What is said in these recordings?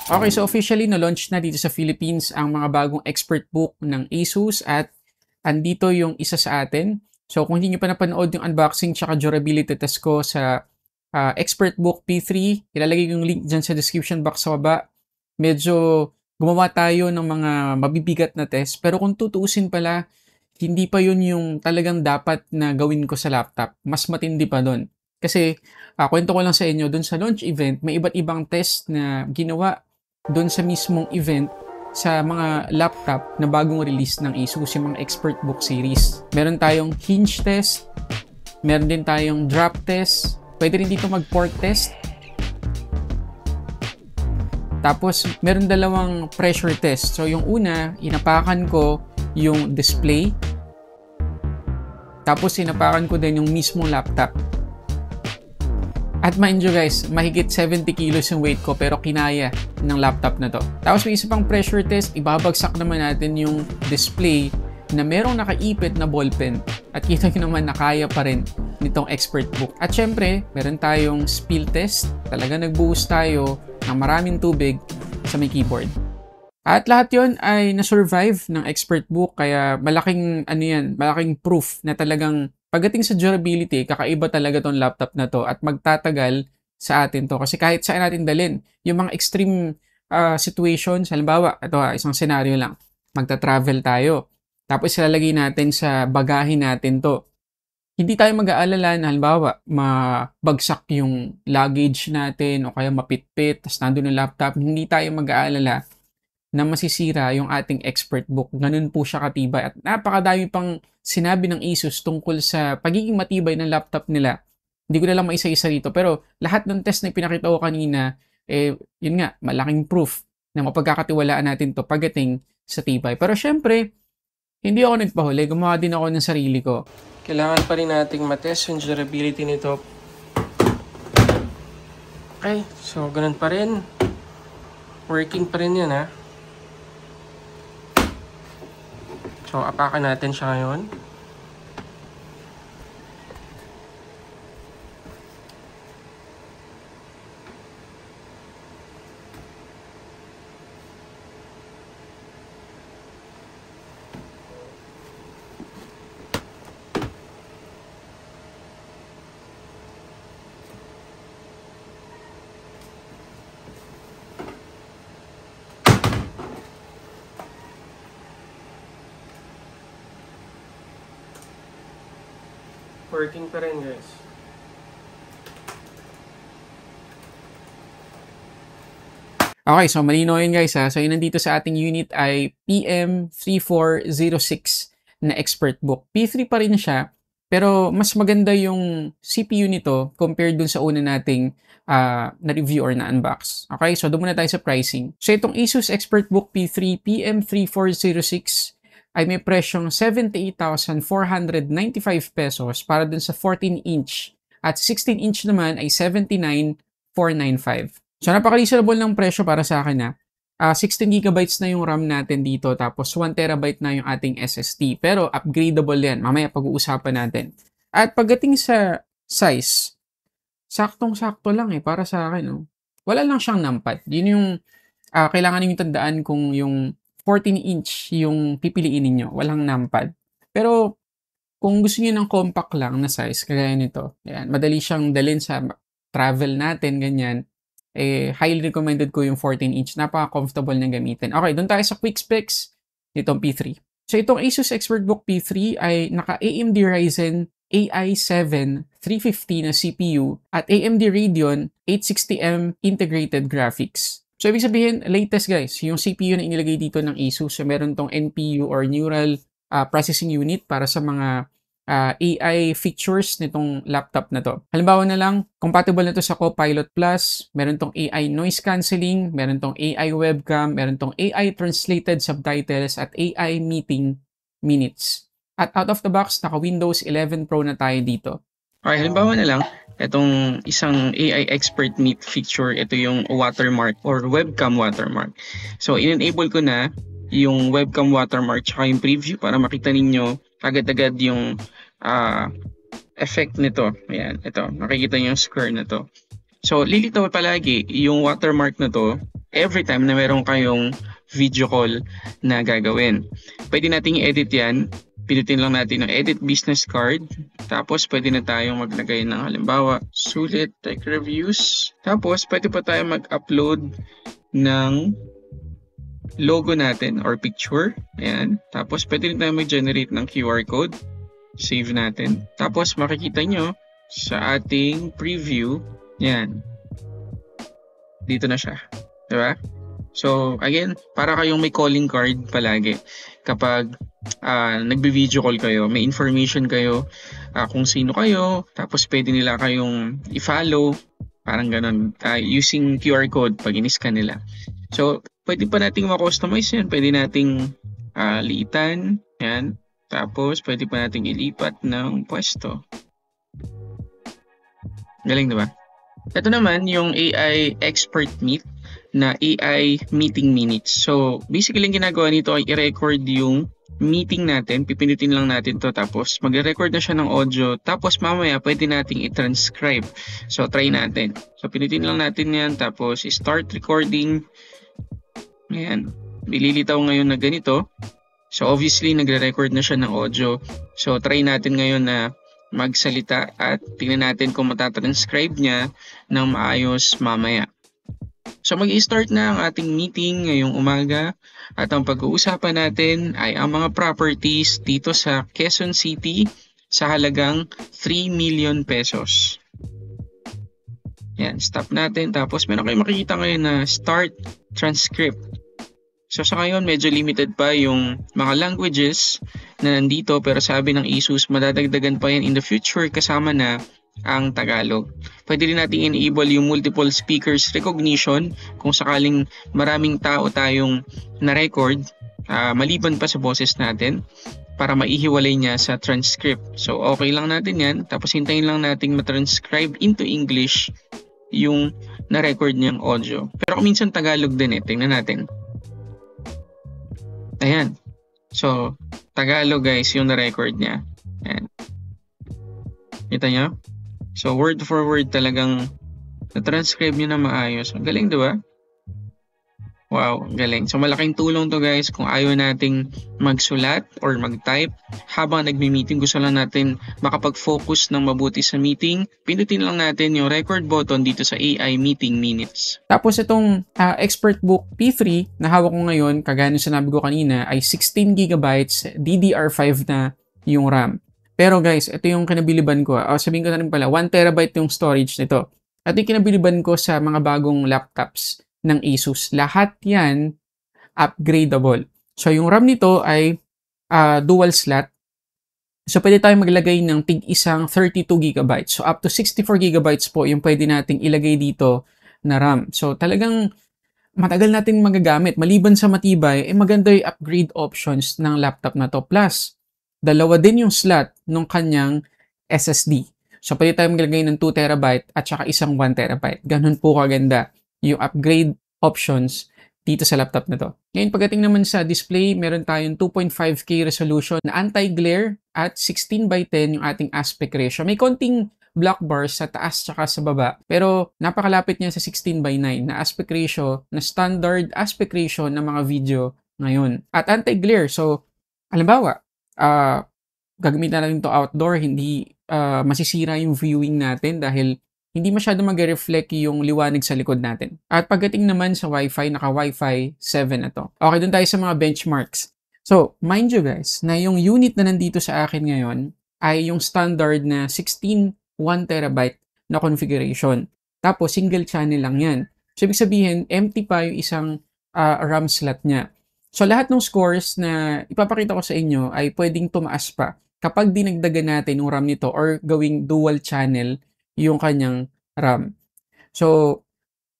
Okay, so officially na-launch na dito sa Philippines ang mga bagong expert book ng ASUS at andito yung isa sa atin. So kung hindi nyo pa napanood yung unboxing tsaka durability test ko sa expert book P3, ilalagay yung link dyan sa description box sa baba. Medyo gumawa tayo ng mga mabibigat na test, pero kung tutuusin pala, hindi pa yun yung talagang dapat na gawin ko sa laptop. Mas matindi pa doon. Kasi kwento ko lang sa inyo, doon sa launch event, may iba't ibang test na ginawa doon sa mismong event sa mga laptop na bagong release ng ASUS, yung mga expert book series. Meron tayong hinge test, meron din tayong drop test, pwede rin dito mag-port test. Tapos, meron dalawang pressure test. So, yung una, inapakan ko yung display. Tapos, inapakan ko din yung mismong laptop. At mind you guys, mahigit 70 kilos yung weight ko pero kinaya ng laptop na to. Tapos may isa pang pressure test, ibabagsak naman natin yung display na merong nakaipit na ballpen. At kita nyo naman na kaya pa rin nitong expert book. At syempre, meron tayong spill test. Talaga nagbuhos tayo ng maraming tubig sa may keyboard. At lahat yon ay na-survive ng expert book kaya malaking malaking proof na talagang pagdating sa durability, kakaiba talaga tong laptop na to at magtatagal sa atin to. Kasi kahit saan natin dalhin, yung mga extreme situations, halimbawa, ito isang scenario lang, magta-travel tayo. Tapos ilalagay natin sa bagahe natin to. Hindi tayo mag-aalala na halimbawa, mabagsak yung luggage natin o kaya mapitpit, tapos nandun yung laptop. Hindi tayo mag-aalala na masisira yung ating expert book. Ganun po siya katibay. At napakadami pang sinabi ng ASUS tungkol sa pagiging matibay ng laptop nila. Hindi ko na lang maisa-isa dito. Pero lahat ng test na pinakita ko kanina, yun nga, malaking proof na mapagkakatiwalaan natin to pagdating sa tibay. Pero syempre, hindi ako nagpahuli. Gumawa din ako ng sarili ko. Kailangan pa rin nating matest yung durability nito. Okay, so ganun pa rin. Working pa rin yan, ha. So, apakan natin siya ngayon. Working pa rin, guys. Okay, so malinaw yun guys ha. So yun nandito sa ating unit ay PM3406 na expert book. P3 pa rin siya, pero mas maganda yung CPU nito compared dun sa una nating na-review or na-unbox. Okay, so doon muna tayo sa pricing. So itong ASUS Expert Book P3 PM3406 ay may presyong 78,495 pesos para dun sa 14-inch. At 16-inch naman ay 79,495. So napaka-reasonable ng presyo para sa akin na 16 gigabytes na yung RAM natin dito tapos 1 terabyte na yung ating SSD. Pero upgradable yan. Mamaya pag-uusapan natin. At pagdating sa size, saktong-sakto lang para sa akin. No? Wala lang siyang numpad. Yun yung kailangan niyo tandaan kung yung 14-inch yung pipiliin niyo. Walang numpad. Pero kung gusto niyo ng compact lang na size, kagaya nito, yan, madali siyang dalhin sa travel natin, ganyan. Highly recommended ko yung 14-inch. Napaka-comfortable niyang gamitin. Okay, doon tayo sa quick specs nitong P3. So, itong ASUS ExpertBook P3 ay naka-AMD Ryzen AI7 350 na CPU at AMD Radeon 860M integrated graphics. So, ibig sabihin, latest guys, yung CPU na inilagay dito ng ASUS. So, meron tong NPU or Neural Processing Unit para sa mga AI features nitong laptop na to. Halimbawa na lang, compatible na to sa Copilot Plus, meron tong AI noise cancelling, meron tong AI webcam, meron tong AI translated subtitles at AI meeting minutes. At out of the box, naka Windows 11 Pro na tayo dito. Okay, halimbawa na lang, itong isang AI expert meet feature, ito yung watermark or webcam watermark. So, in-enable ko na yung webcam watermark tsaka yung preview para makita ninyo agad-agad yung effect nito. Ayan, ito. Nakikita niyo yung square na to. So, lilitaw palagi yung watermark na to every time na meron kayong video call na gagawin. Pwede nating i-edit yan. Pinutin lang natin ang edit business card. Tapos pwede na tayong maglagay ng halimbawa, sulit tech reviews. Tapos pwede pa tayong mag-upload ng logo natin or picture. Ayan. Tapos pwede rin tayong mag-generate ng QR code. Save natin. Tapos makikita nyo sa ating preview. Yan. Dito na siya. Diba? So, again, para kayong may calling card palagi. Kapag nagbe-video call kayo, may information kayo kung sino kayo. Tapos pwede nila kayong i-follow. Parang ganun. Using QR code pag in-scan nila. So, pwede pa nating ma-customize yan. Pwede nating liitan. Yan. Tapos, pwede pa nating ilipat ng pwesto. Galing, diba? Ito naman yung AI Expert Meet na AI Meeting Minutes. So, basically, yung ginagawa nito ay i-record yung meeting natin. Pipindutin lang natin to tapos magre-record na siya ng audio. Tapos, mamaya, pwede nating i-transcribe. So, try natin. So, pinutin lang natin yan. Tapos, start recording. Ayan. Bililitaw ngayon na ganito. So, obviously, nagre-record na siya ng audio. So, try natin ngayon na magsalita at tingnan natin kung matatranscribe niya ng maayos mamaya. So, mag-i-start na ang ating meeting ngayong umaga. At ang pag-uusapan natin ay ang mga properties dito sa Quezon City sa halagang 3 million pesos. Yan, stop natin. Tapos, meron kayo makikita ngayon na start transcript. So sa ngayon, medyo limited pa yung mga languages na nandito pero sabi ng ASUS, madadagdagan pa yan in the future kasama na ang Tagalog. Pwede rin natin enable yung multiple speakers recognition kung sakaling maraming tao tayong na-record maliban pa sa boses natin para maihiwalay niya sa transcript. So okay lang natin yan. Tapos hintayin lang natin matranscribe into English yung na-record niyang audio. Pero kung minsan Tagalog din tingnan natin. Ayan. So, Tagalog guys, yung na-record niya. Ayan. Kita nyo? So, word for word talagang na-transcribe niya na maayos. Ang galing, diba? Wow, galing. So, malaking tulong to guys kung ayaw nating magsulat or mag-type. Habang nagmi-meeting, gusto lang natin makapag-focus ng mabuti sa meeting. Pindutin lang natin yung record button dito sa AI Meeting Minutes. Tapos itong ExpertBook P3 na hawak ko ngayon, kagaya ng sinabi ko kanina, ay 16GB DDR5 na yung RAM. Pero guys, ito yung kinabiliban ko. Sabihin ko na rin pala, 1TB yung storage nito. At yung kinabiliban ko sa mga bagong laptops ng ASUS. Lahat yan upgradable. So, yung RAM nito ay dual slot. So, pwede tayong maglagay ng tig-isang 32GB. So, up to 64GB po yung pwede nating ilagay dito na RAM. So, talagang matagal natin magagamit. Maliban sa matibay, maganda yung upgrade options ng laptop na to. Plus, dalawa din yung slot ng kanyang SSD. So, pwede tayong maglagay ng 2TB at saka isang 1TB. Ganun po kaganda yung upgrade options dito sa laptop na to. Ngayon, pagdating naman sa display, meron tayong 2.5K resolution na anti-glare at 16:10 yung ating aspect ratio. May konting black bars sa taas tsaka sa baba, pero napakalapit niya sa 16:9 na aspect ratio, na standard aspect ratio ng mga video ngayon. At anti-glare, so, halimbawa, gagamitan natin to outdoor, hindi masisira yung viewing natin dahil hindi masyado mag-reflect yung liwanag sa likod natin. At pagdating naman sa Wi-Fi, naka-Wi-Fi 7 na to. Okay, dun tayo sa mga benchmarks. So, mind you guys, na yung unit na nandito sa akin ngayon ay yung standard na 16 1TB na configuration. Tapos, single channel lang yan. So, ibig sabihin, empty pa yung isang RAM slot niya. So, lahat ng scores na ipapakita ko sa inyo ay pwedeng tumaas pa kapag dinagdagan natin yung RAM nito or gawing dual channel yung kanyang RAM. So,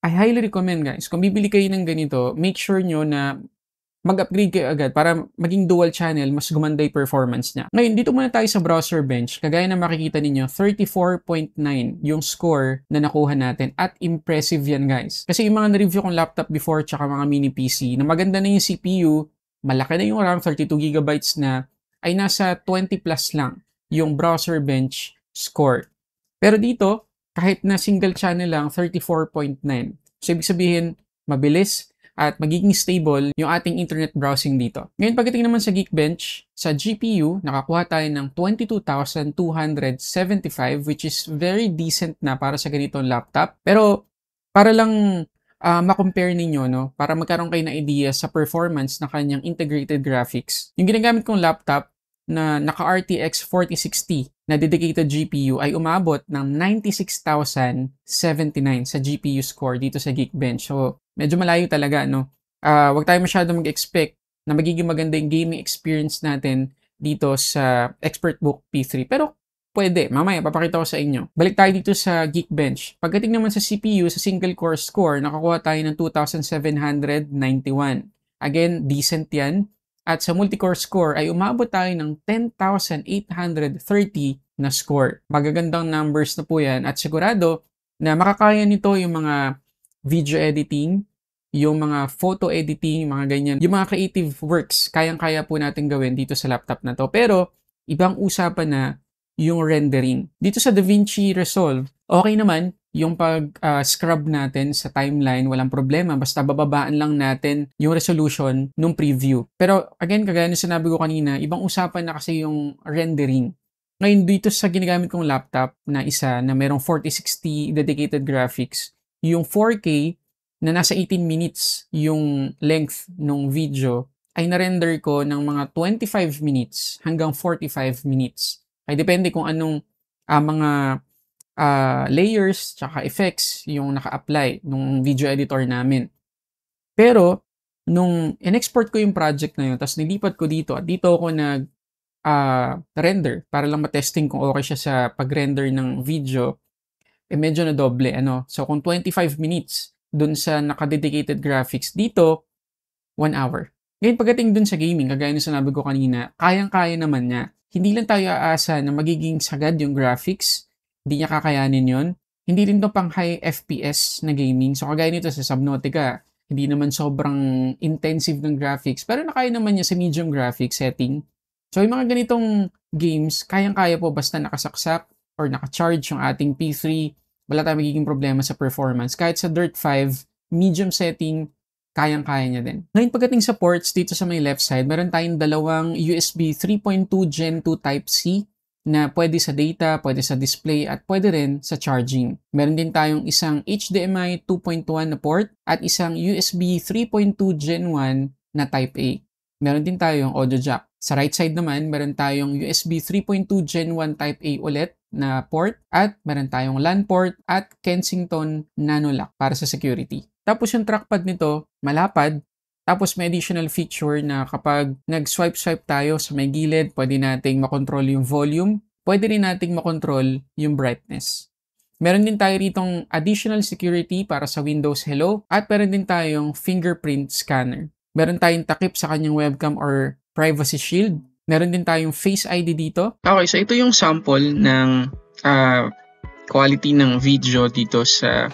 I highly recommend guys, kung bibili kayo ng ganito, make sure nyo na mag-upgrade kayo agad para maging dual channel, mas gumanda yung performance niya. Ngayon, dito muna tayo sa browser bench. Kagaya na makikita ninyo, 34.9 yung score na nakuha natin at impressive yan guys. Kasi yung mga na-review kong laptop before tsaka mga mini PC, na maganda na yung CPU, malaki na yung RAM, 32GB na, ay nasa 20 plus lang yung browser bench score. Pero dito, kahit na single channel lang, 34.9. So, ibig sabihin, mabilis, at magiging stable yung ating internet browsing dito. Ngayon, pagdating naman sa Geekbench, sa GPU, nakakuha tayo ng 22,275 which is very decent na para sa ganitong laptop. Pero para lang ma-compare ninyo, no? Para magkaroon kayo ng idea sa performance ng kanyang integrated graphics. Yung ginagamit kong laptop na naka-RTX 4060 na dedicated GPU ay umabot ng 96,079 sa GPU score dito sa Geekbench. So, medyo malayo talaga, no? Wag tayo masyadong mag-expect na magiging maganda yung gaming experience natin dito sa ExpertBook P3. Pero, pwede. Mamaya, papakita ko sa inyo. Balik tayo dito sa Geekbench. Pagdating naman sa CPU, sa single core score, nakakuha tayo ng 2,791. Again, decent yan. At sa multi-core score ay umabot tayo ng 10,830 na score. Magagandang numbers na po yan at sigurado na makakaya nito yung mga video editing, yung mga photo editing, mga ganyan. Yung mga creative works, kayang-kaya po natin gawin dito sa laptop na to. Pero, ibang usapan na yung rendering. Dito sa DaVinci Resolve, okay naman yung pag-scrub natin sa timeline, walang problema. Basta bababaan lang natin yung resolution nung preview. Pero again, kagaya na sinabi ko kanina, ibang usapan na kasi yung rendering. Ngayon, dito sa ginagamit kong laptop na isa na merong 4060 dedicated graphics, yung 4K na nasa 18 minutes yung length ng video ay na-render ko ng mga 25 minutes hanggang 45 minutes. Ay depende kung anong mga layers tsaka effects yung naka-apply nung video editor namin. Pero, nung in-export ko yung project na yun, tapos nilipat ko dito at dito ako render para lang matesting kung okay siya sa pag-render ng video, medyo na doble. So, kung 25 minutes dun sa naka-dedicated graphics, dito, 1 hour. Ngayon, pagdating dun sa gaming, kagaya na sinabi ko kanina, kayang-kaya naman niya. Hindi lang tayo aasa na magiging sagad yung graphics. Hindi niya kakayanin yon. Hindi rin to pang high FPS na gaming. So, kagaya nito sa Subnautica, hindi naman sobrang intensive ng graphics. Pero nakaya naman niya sa medium graphics setting. So, yung mga ganitong games, kayang-kaya po basta nakasaksak or nakacharge yung ating P3. Wala tayong magiging problema sa performance. Kahit sa Dirt 5, medium setting, kayang-kaya niya din. Ngayon, pagdating sa ports, dito sa may left side, meron tayong dalawang USB 3.2 Gen 2 Type-C na pwede sa data, pwede sa display, at pwede rin sa charging. Meron din tayong isang HDMI 2.1 na port at isang USB 3.2 Gen 1 na Type A. Meron din tayong audio jack. Sa right side naman, meron tayong USB 3.2 Gen 1 Type A ulit na port at meron tayong LAN port at Kensington Nano Lock para sa security. Tapos yung trackpad nito, malapad. Tapos may additional feature na kapag nag-swipe-swipe tayo sa may gilid, pwede nating makontrol yung volume. Pwede rin nating makontrol yung brightness. Meron din tayo ritong additional security para sa Windows Hello at meron din tayong fingerprint scanner. Meron tayong takip sa kanyang webcam or privacy shield. Meron din tayong Face ID dito. Okay, so ito yung sample ng quality ng video dito sa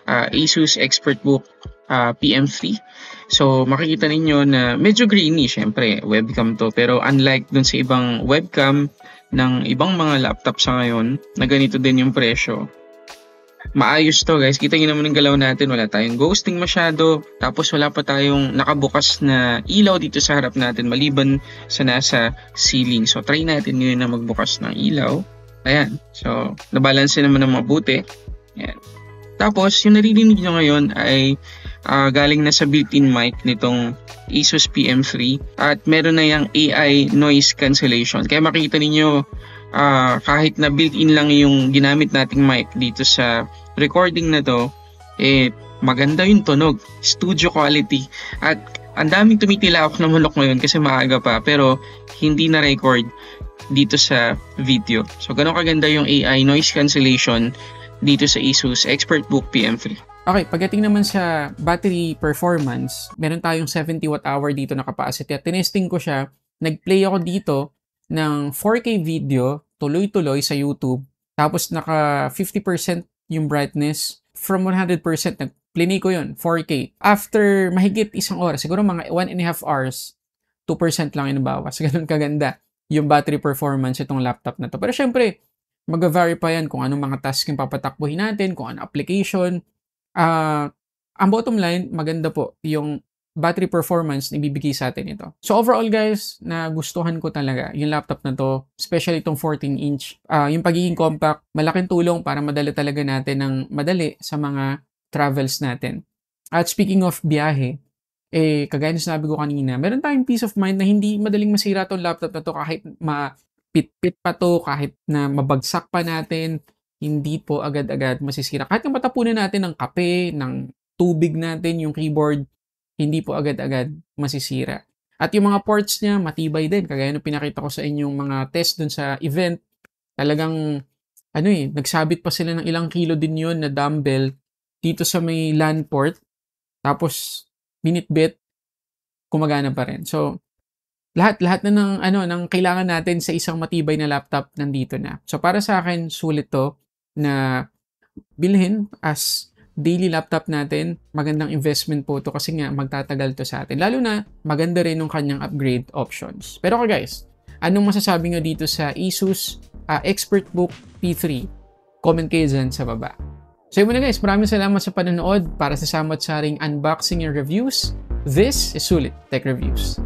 Asus ExpertBook PM3. So, makikita ninyo na medyo grainy, syempre, webcam to. Pero unlike dun sa ibang webcam ng ibang mga laptop sa ngayon, na ganito din yung presyo. Maayos to guys, kita nyo naman ang galaw natin, wala tayong ghosting masyado. Tapos wala pa tayong nakabukas na ilaw dito sa harap natin, maliban sa nasa ceiling. So, try natin ngayon na magbukas ng ilaw. Ayan, so, nabalance naman ng mabuti. Ayan. Tapos, yung naririnig nyo ngayon ay galing na sa built-in mic nitong Asus PM3 at meron na yung AI noise cancellation. Kaya makikita ninyo kahit na built-in lang yung ginamit nating mic dito sa recording na to, maganda yung tunog, studio quality. At ang daming tumitilawak na manok ngayon kasi maaga pa pero hindi na record dito sa video. So, ganun kaganda yung AI noise cancellation dito sa Asus ExpertBook PM3. Okay, pagdating naman sa battery performance, meron tayong 70 Wh dito na capacity at tinesting ko siya. Nag-play ako dito ng 4K video, tuloy-tuloy sa YouTube. Tapos naka 50% yung brightness. From 100%, nag-play ko yun, 4K. After mahigit isang oras, siguro mga 1.5 hours, 2% lang yung bawas. Ganun kaganda yung battery performance itong laptop na to. Pero syempre, mag-vary pa yan kung anong mga task yung papatakbuhin natin, kung anong application. ang bottom line, maganda po yung battery performance na ibibigay sa atin ito. So overall guys, nagustuhan ko talaga yung laptop na to, especially itong 14-inch. Yung pagiging compact, malaking tulong para madala talaga natin ng madali sa mga travels natin. At speaking of biyahe, kagaya na sinabi ko kanina, meron tayong peace of mind na hindi madaling masira tong laptop na to kahit mapitpit pa to, kahit na mabagsak pa natin, hindi po agad-agad masisira. Kahit na matapunan natin ng kape, ng tubig natin, yung keyboard, hindi po agad-agad masisira. At yung mga ports niya, matibay din. Kagaya nung pinakita ko sa inyong mga test dun sa event, talagang, nagsabit pa sila ng ilang kilo din yun na dumbbell dito sa may LAN port. Tapos, binitbit, kumagana pa rin. So, lahat na ng kailangan natin sa isang matibay na laptop nandito na. So, para sa akin, sulit to na bilhin as daily laptop natin. Magandang investment po to kasi nga magtatagal to sa atin. Lalo na maganda rin yung kanyang upgrade options. Pero guys, anong masasabi nyo dito sa Asus ExpertBook P3? Comment kayo dyan sa baba. So yun muna guys, maraming salamat sa panonood para sa samot-saring unboxing and reviews. This is Sulit Tech Reviews.